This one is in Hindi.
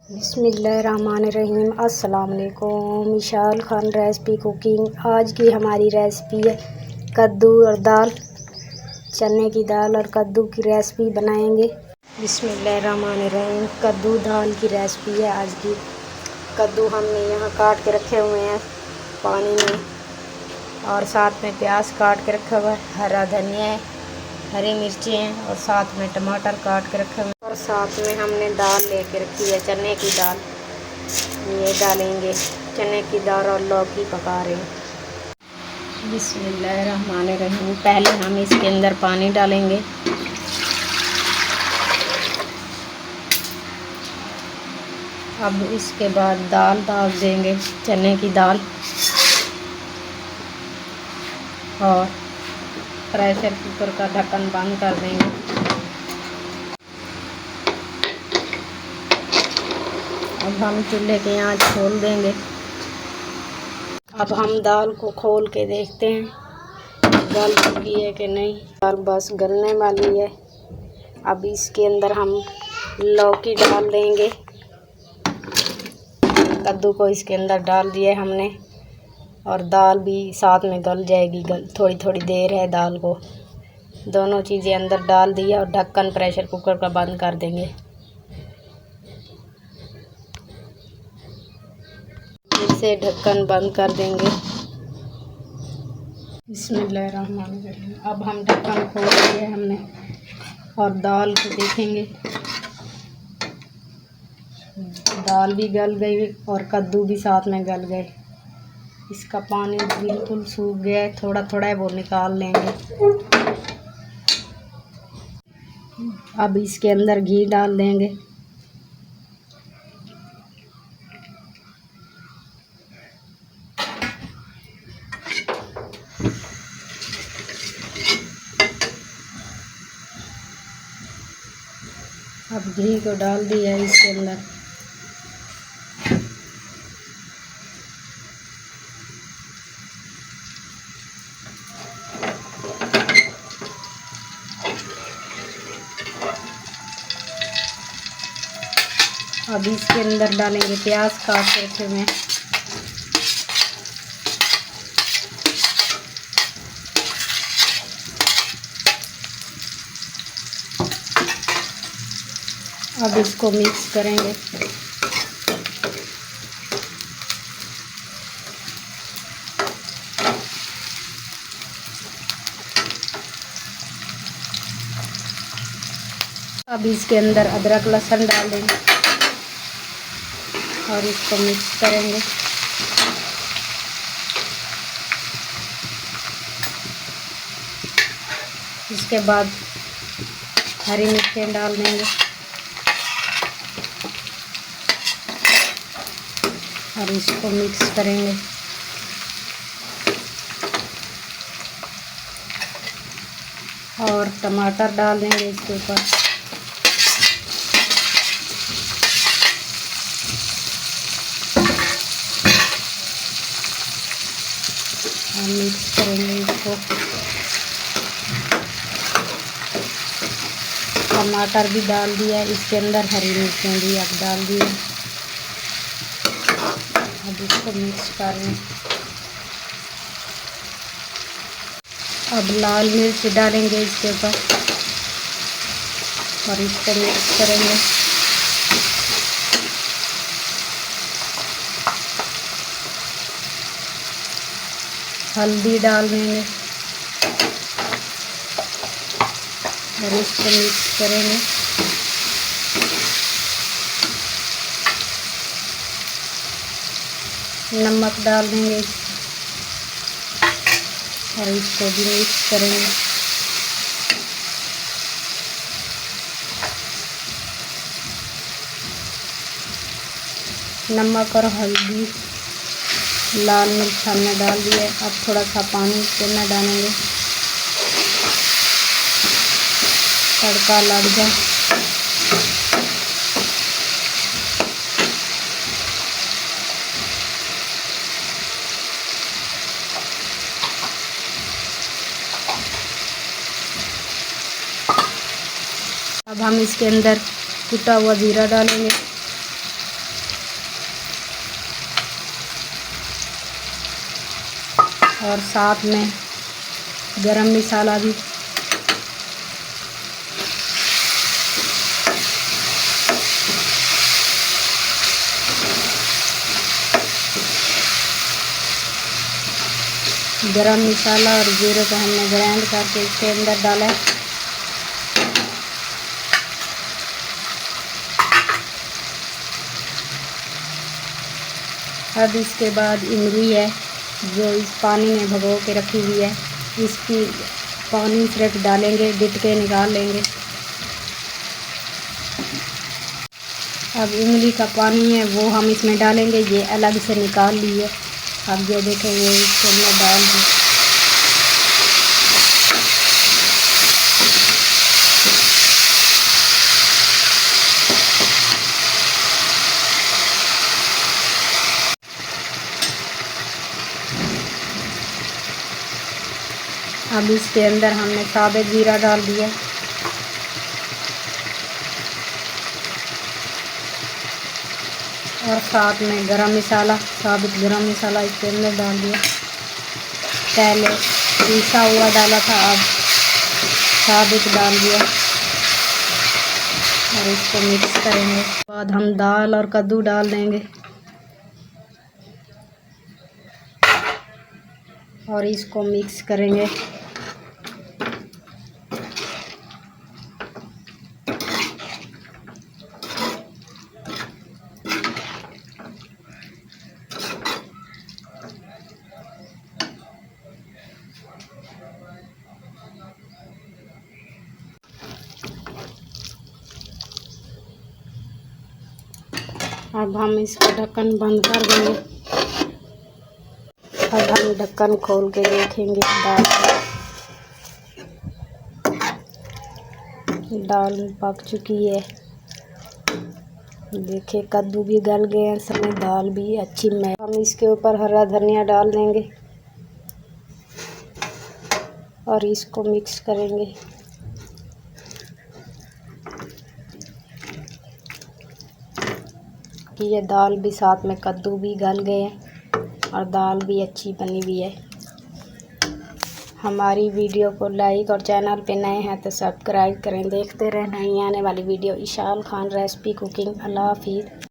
बिस्मिल्लाहिर्रहमानिर्रहीम। अस्सलाम वालेकुम। मिशाल खान रेसिपी कुकिंग। आज की हमारी रेसिपी है कद्दू और दाल, चने की दाल और कद्दू की रेसिपी बनाएंगे। बिस्मिल्लाहिर्रहमानिर्रहीम। कद्दू दाल की रेसिपी है आज की। कद्दू हमने यहाँ काट के रखे हुए हैं पानी में, और साथ में प्याज काट के रखा हुआ है, हरा धनिया है, हरी मिर्ची हैं, और साथ में टमाटर काट के रखे हुए हैं, और साथ में हमने दाल लेके रखी है चने की दाल। ये डालेंगे चने की दाल और लौकी पका रहे हैं। बिस्मिल्लाहिर्रहमानिर्रहीम। पहले हम इसके अंदर पानी डालेंगे। अब इसके बाद दाल डाल देंगे, चने की दाल, और प्रेशर कुकर का ढक्कन बंद कर देंगे। अब हम चूल्हे की आंच खोल देंगे। अब हम दाल को खोल के देखते हैं गल चुकी है कि नहीं। दाल बस गलने वाली है। अब इसके अंदर हम लौकी डाल देंगे। कद्दू को इसके अंदर डाल दिया हमने, और दाल भी साथ में गल जाएगी। थोड़ी थोड़ी देर है दाल को। दोनों चीज़ें अंदर डाल दी और ढक्कन प्रेशर कुकर का बंद कर देंगे। इसे ढक्कन बंद कर देंगे। बिस्मिल्लाहिर्रहमानिर्रहीम। अब हम ढक्कन खोल दिया हमने, और दाल को देखेंगे। दाल भी गल गई और कद्दू भी साथ में गल गए। इसका पानी बिल्कुल सूख गया है, थोड़ा थोड़ा है वो निकाल लेंगे। अब इसके अंदर घी डाल देंगे। अब घी को डाल दिया है इसके अंदर। अब इसके अंदर डालेंगे प्याज काट के रखे हुए हैं। अब इसको मिक्स करेंगे। अब इसके अंदर अदरक लहसुन डाल देंगे और इसको मिक्स करेंगे। इसके बाद हरी मिर्चें डाल देंगे, और इसको मिक्स करेंगे। और टमाटर डाल देंगे इसके ऊपर, और मिक्स करेंगे इसको। टमाटर भी डाल दिया इसके अंदर, हरी मिर्चें भी अब डाल दिए। अब इसको मिक्स कर लें। अब लाल मिर्च डालेंगे इसके ऊपर, और इसको मिक्स करेंगे। हल्दी डाल देंगे और इसको मिक्स करेंगे। नमक डाल देंगे और इसको भी मिक्स करेंगे। नमक और हल्दी, लाल मिर्च हमने डाल दिया है। अब थोड़ा सा पानी इसके अंदर डालेंगे, तड़का लग जाए। अब हम इसके अंदर कुटा हुआ जीरा डालेंगे, और साथ में गरम मसाला भी। गरम मसाला और जीरे को हमने ग्राइंड करके इसके अंदर डाला है। अब इसके बाद इमली है जो इस पानी में भिगो के रखी हुई है, इसकी पानी सिर्फ डालेंगे, डिट के निकाल लेंगे। अब इमली का पानी है वो हम इसमें डालेंगे, ये अलग से निकाल ली है। अब ये देखेंगे इसको मैं डाल दूँ। अब इसके अंदर हमने साबुत जीरा डाल दिया और साथ में गरम मसाला, साबुत गरम मसाला इसके अंदर डाल दिया। पहले पीसा हुआ डाला था, अब साबुत डाल दिया और इसको मिक्स करेंगे। बाद हम दाल और कद्दू डाल देंगे और इसको मिक्स करेंगे। अब हम इसका ढक्कन बंद कर देंगे। अब हम ढक्कन खोल के देखेंगे दाल पक चुकी है। देखिए कद्दू भी गल गए हैं, समय दाल भी अच्छी में। हम इसके ऊपर हरा धनिया डाल देंगे और इसको मिक्स करेंगे। ये दाल भी साथ में कद्दू भी गल गए हैं और दाल भी अच्छी बनी हुई है। हमारी वीडियो को लाइक और चैनल पे नए हैं तो सब्सक्राइब करें। देखते रहें नई आने वाली video. Ishal Khan recipe cooking. अल्लाह हाफिज़।